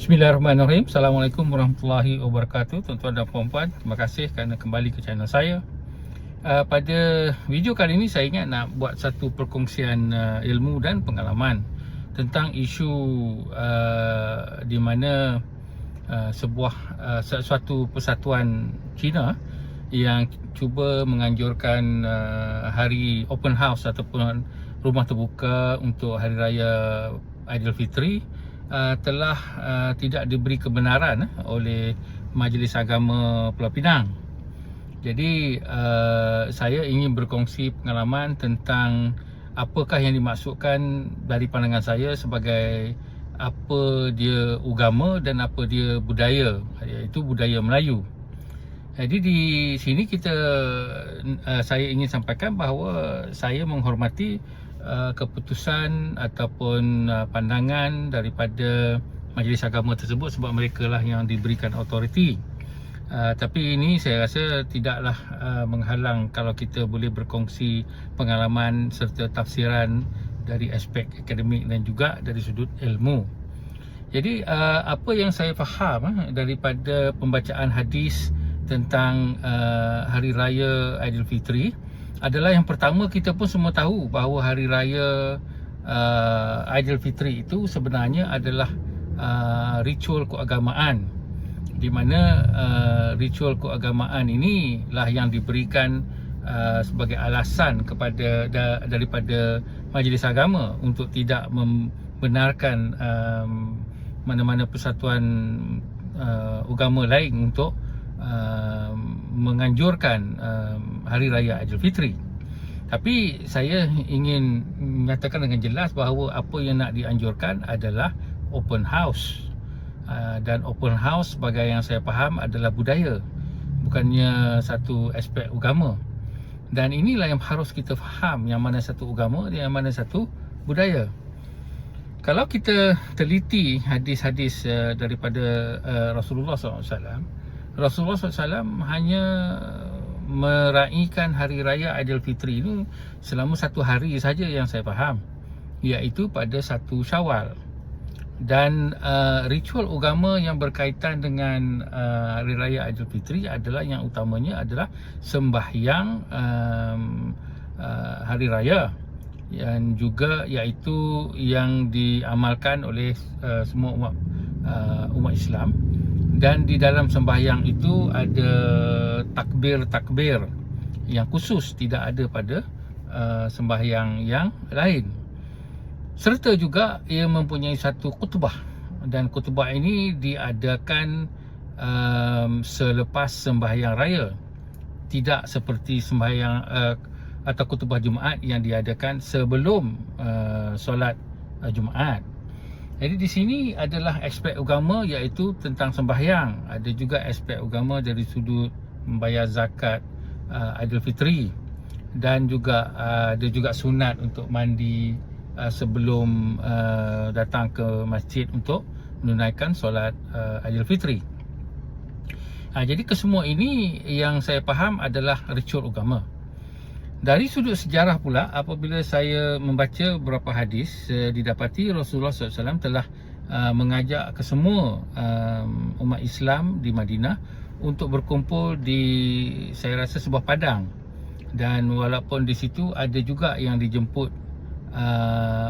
Bismillahirrahmanirrahim. Assalamualaikum warahmatullahi wabarakatuh. Tuan-tuan dan puan-puan, terima kasih kerana kembali ke channel saya. Pada video kali ini saya ingat nak buat satu perkongsian ilmu dan pengalaman tentang isu di mana suatu persatuan Cina yang cuba menganjurkan hari open house ataupun rumah terbuka untuk hari raya Aidilfitri telah tidak diberi kebenaran oleh Majlis Agama Pulau Pinang. Jadi saya ingin berkongsi pengalaman tentang apakah yang dimaksudkan dari pandangan saya sebagai apa dia agama dan apa dia budaya, iaitu budaya Melayu. Jadi di sini saya ingin sampaikan bahawa saya menghormati keputusan ataupun pandangan daripada majlis agama tersebut sebab mereka lah yang diberikan autoriti. Tapi ini saya rasa tidaklah menghalang kalau kita boleh berkongsi pengalaman serta tafsiran dari aspek akademik dan juga dari sudut ilmu. Jadi apa yang saya faham daripada pembacaan hadis tentang hari raya Aidilfitri adalah yang pertama, kita pun semua tahu bahawa hari raya Aidilfitri itu sebenarnya adalah ritual keagamaan, di mana ritual keagamaan inilah yang diberikan sebagai alasan daripada majlis agama untuk tidak membenarkan mana-mana persatuan agama lain untuk menganjurkan hari raya Aidilfitri. Tapi saya ingin menyatakan dengan jelas bahawa apa yang nak dianjurkan adalah open house. Dan open house sebagai yang saya faham adalah budaya, bukannya satu aspek agama. Dan inilah yang harus kita faham, yang mana satu agama dan yang mana satu budaya. Kalau kita teliti hadis-hadis daripada Rasulullah SAW, Rasulullah SAW hanya meraihkan hari raya Aidilfitri ini selama satu hari saja yang saya faham, iaitu pada 1 Syawal. Dan ritual agama yang berkaitan dengan hari raya Aidilfitri adalah yang utamanya adalah sembahyang hari raya, yang juga iaitu yang diamalkan oleh semua umat Islam. Dan di dalam sembahyang itu ada takbir-takbir yang khusus, tidak ada pada sembahyang yang lain. Serta juga ia mempunyai satu khutbah, dan khutbah ini diadakan selepas sembahyang raya, tidak seperti sembahyang atau khutbah Jumaat yang diadakan sebelum solat Jumaat. Jadi di sini adalah aspek agama, iaitu tentang sembahyang. Ada juga aspek agama dari sudut membayar zakat Aidilfitri, dan juga ada juga sunat untuk mandi sebelum datang ke masjid untuk menunaikan solat Aidilfitri. Jadi kesemua ini yang saya faham adalah ritual agama. Dari sudut sejarah pula, apabila saya membaca beberapa hadis, didapati Rasulullah SAW telah mengajak ke semua umat Islam di Madinah untuk berkumpul di, saya rasa, sebuah padang. Dan walaupun di situ ada juga yang dijemput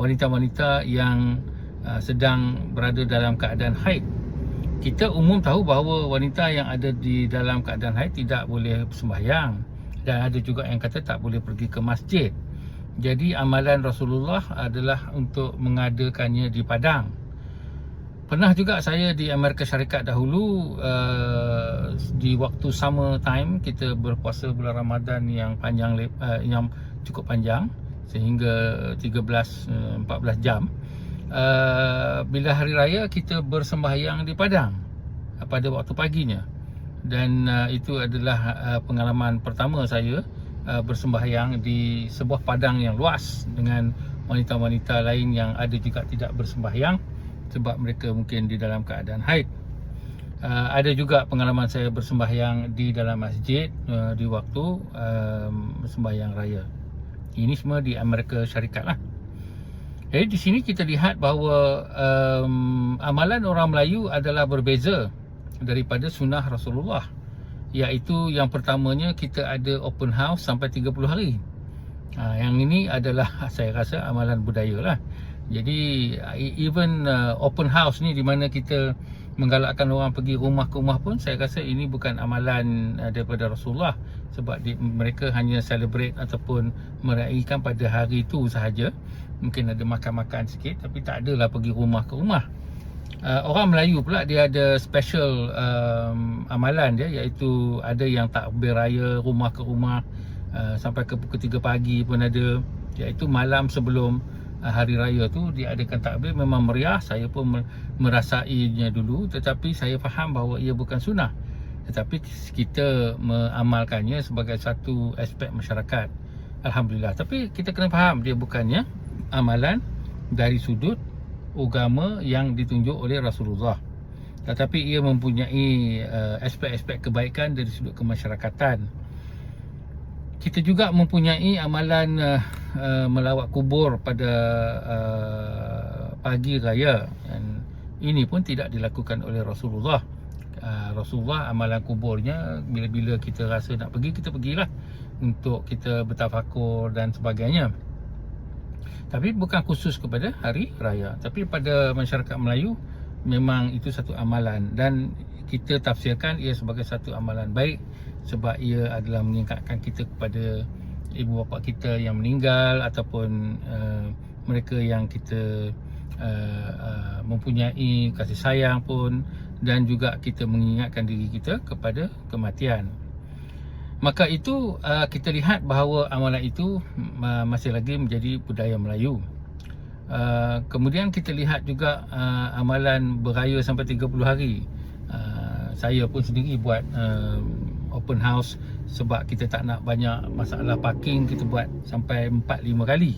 wanita-wanita yang sedang berada dalam keadaan haid. Kita umum tahu bahawa wanita yang ada di dalam keadaan haid tidak boleh sembahyang, dan ada juga yang kata tak boleh pergi ke masjid. Jadi amalan Rasulullah adalah untuk mengadakannya di padang. Pernah juga saya di Amerika Syarikat dahulu, di waktu summer time, kita berpuasa bulan Ramadan yang panjang, yang cukup panjang, sehingga 13-14 jam. Bila hari raya kita bersembahyang di padang pada waktu paginya. Dan itu adalah pengalaman pertama saya bersembahyang di sebuah padang yang luas dengan wanita-wanita lain yang ada juga tidak bersembahyang sebab mereka mungkin di dalam keadaan haid. Ada juga pengalaman saya bersembahyang di dalam masjid di waktu sembahyang raya. Ini semua di Amerika Syarikat lah. Jadi di sini kita lihat bahawa amalan orang Melayu adalah berbeza daripada sunnah Rasulullah, iaitu yang pertamanya kita ada open house sampai 30 hari. Yang ini adalah saya rasa amalan budaya lah. Jadi even open house ni di mana kita menggalakkan orang pergi rumah ke rumah pun, saya rasa ini bukan amalan daripada Rasulullah, sebab mereka hanya celebrate ataupun meraihkan pada hari itu sahaja. Mungkin ada makan-makan sikit, tapi tak adalah pergi rumah ke rumah. Orang Melayu pula dia ada special amalan dia, iaitu ada yang takbir raya rumah ke rumah sampai ke pukul 3 pagi pun ada, iaitu malam sebelum hari raya tu diadakan takbir. Memang meriah, saya pun merasainya dulu, tetapi saya faham bahawa ia bukan sunnah, tetapi kita mengamalkannya sebagai satu aspek masyarakat. Alhamdulillah. Tapi kita kena faham dia bukannya amalan dari sudut agama yang ditunjuk oleh Rasulullah, tetapi ia mempunyai aspek-aspek kebaikan dari sudut kemasyarakatan. Kita juga mempunyai amalan melawat kubur pada pagi raya, dan ini pun tidak dilakukan oleh Rasulullah. Rasulullah amalan kuburnya bila-bila kita rasa nak pergi, kita pergilah untuk kita bertafakur dan sebagainya. Tapi bukan khusus kepada hari raya, tapi pada masyarakat Melayu memang itu satu amalan, dan kita tafsirkan ia sebagai satu amalan baik, sebab ia adalah mengingatkan kita kepada ibu bapa kita yang meninggal, ataupun mereka yang kita mempunyai kasih sayang pun, dan juga kita mengingatkan diri kita kepada kematian. Maka itu kita lihat bahawa amalan itu masih lagi menjadi budaya Melayu. Kemudian kita lihat juga amalan beraya sampai 30 hari. Saya pun sendiri buat open house, sebab kita tak nak banyak masalah parking, kita buat sampai 4-5 kali.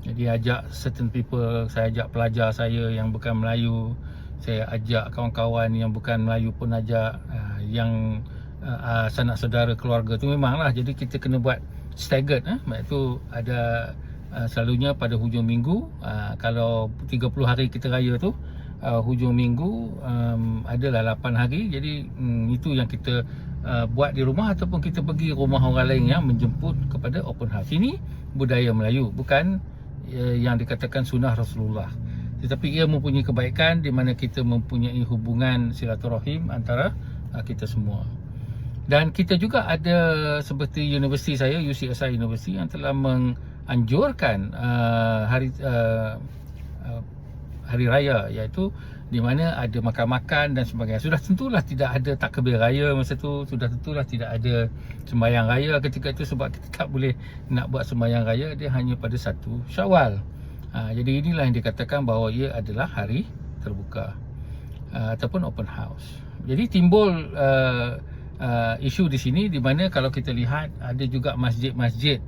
Jadi ajak certain people, saya ajak pelajar saya yang bukan Melayu, saya ajak kawan-kawan yang bukan Melayu pun ajak, yang sanak saudara keluarga tu memanglah. Jadi kita kena buat staggered, iaitu ada selalunya pada hujung minggu. Kalau 30 hari kita raya tu, hujung minggu adalah 8 hari. Jadi itu yang kita buat di rumah, ataupun kita pergi rumah orang lain yang menjemput kepada open house. Ini budaya Melayu, bukan yang dikatakan sunnah Rasulullah, tetapi ia mempunyai kebaikan di mana kita mempunyai hubungan silaturahim antara kita semua. Dan kita juga ada seperti universiti saya, UCSI University, yang telah menganjurkan hari raya, iaitu di mana ada makan-makan dan sebagainya. Sudah tentulah tidak ada takbir raya masa tu, sudah tentulah tidak ada sembahyang raya ketika itu, sebab kita tak boleh nak buat sembahyang raya, dia hanya pada 1 Syawal. Jadi inilah yang dikatakan bahawa ia adalah hari terbuka ataupun open house. Jadi timbul isu di sini, di mana kalau kita lihat ada juga masjid-masjid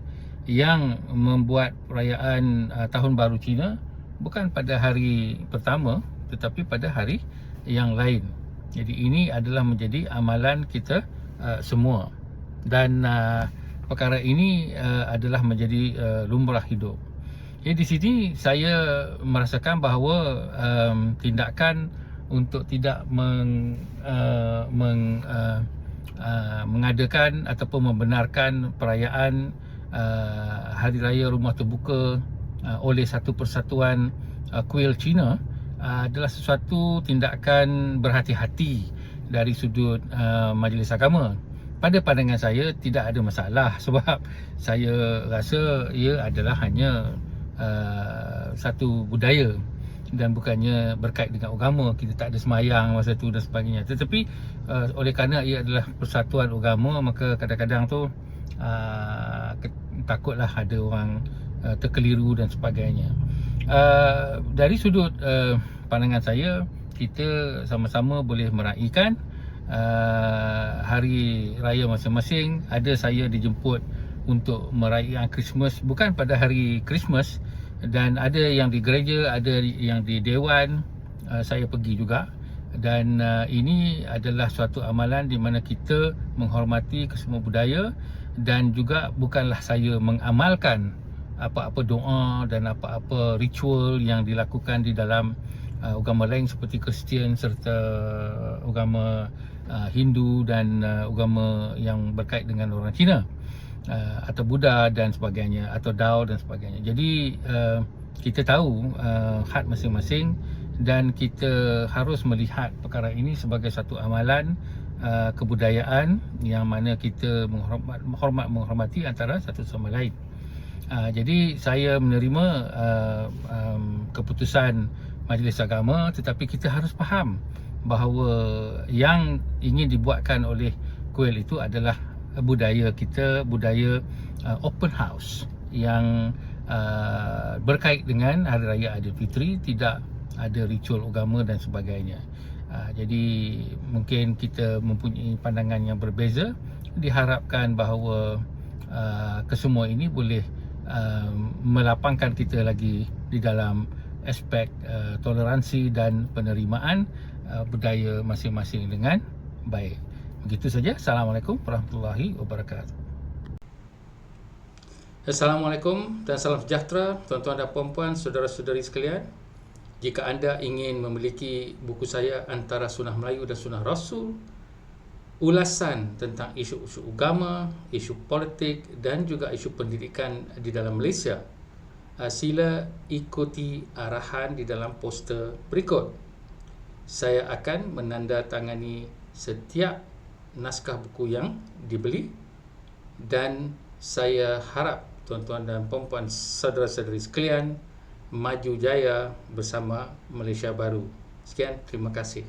yang membuat perayaan Tahun Baru Cina bukan pada hari pertama, tetapi pada hari yang lain. Jadi ini adalah menjadi amalan kita semua, dan perkara ini adalah menjadi lumrah hidup. Jadi di sini saya merasakan bahawa tindakan untuk tidak mengadakan ataupun membenarkan perayaan Hari Raya Rumah Terbuka oleh satu persatuan kuil Cina adalah sesuatu tindakan berhati-hati dari sudut majlis agama. Pada pandangan saya tidak ada masalah, sebab saya rasa ia adalah hanya satu budaya dan bukannya berkait dengan agama. Kita tak ada semayang masa tu dan sebagainya. Tetapi oleh kerana ia adalah persatuan agama, maka kadang-kadang tu takutlah ada orang terkeliru dan sebagainya. Dari sudut pandangan saya, kita sama-sama boleh meraihkan hari raya masing-masing. Ada saya dijemput untuk meraihkan Christmas bukan pada hari Christmas, dan ada yang di gereja, ada yang di dewan, saya pergi juga. Dan ini adalah suatu amalan di mana kita menghormati kesemua budaya, dan juga bukanlah saya mengamalkan apa-apa doa dan apa-apa ritual yang dilakukan di dalam agama lain seperti Kristian serta agama Hindu dan agama yang berkait dengan orang Cina, atau Buddha dan sebagainya, atau Dao dan sebagainya. Jadi kita tahu had masing-masing dan kita harus melihat perkara ini sebagai satu amalan kebudayaan yang mana kita menghormati antara satu sama lain. Jadi saya menerima keputusan Majlis Agama, tetapi kita harus faham bahawa yang ingin dibuatkan oleh kuil itu adalah budaya kita, budaya open house yang berkait dengan Hari Raya Aidilfitri, tidak ada ritual agama dan sebagainya. Jadi mungkin kita mempunyai pandangan yang berbeza. Diharapkan bahawa kesemua ini boleh melapangkan kita lagi di dalam aspek toleransi dan penerimaan budaya masing-masing dengan baik. Begitu saja. Assalamualaikum warahmatullahi wabarakatuh. Assalamualaikum dan salam sejahtera tuan-tuan dan puan-puan, saudara-saudari sekalian. Jika anda ingin memiliki buku saya Antara Sunnah Melayu dan Sunnah Rasul, ulasan tentang isu-isu agama, isu politik dan juga isu pendidikan di dalam Malaysia, sila ikuti arahan di dalam poster berikut. Saya akan menandatangani setiap naskah buku yang dibeli dan saya harap tuan-tuan dan puan-puan, saudara-saudari sekalian, maju jaya bersama Malaysia Baru. Sekian, terima kasih.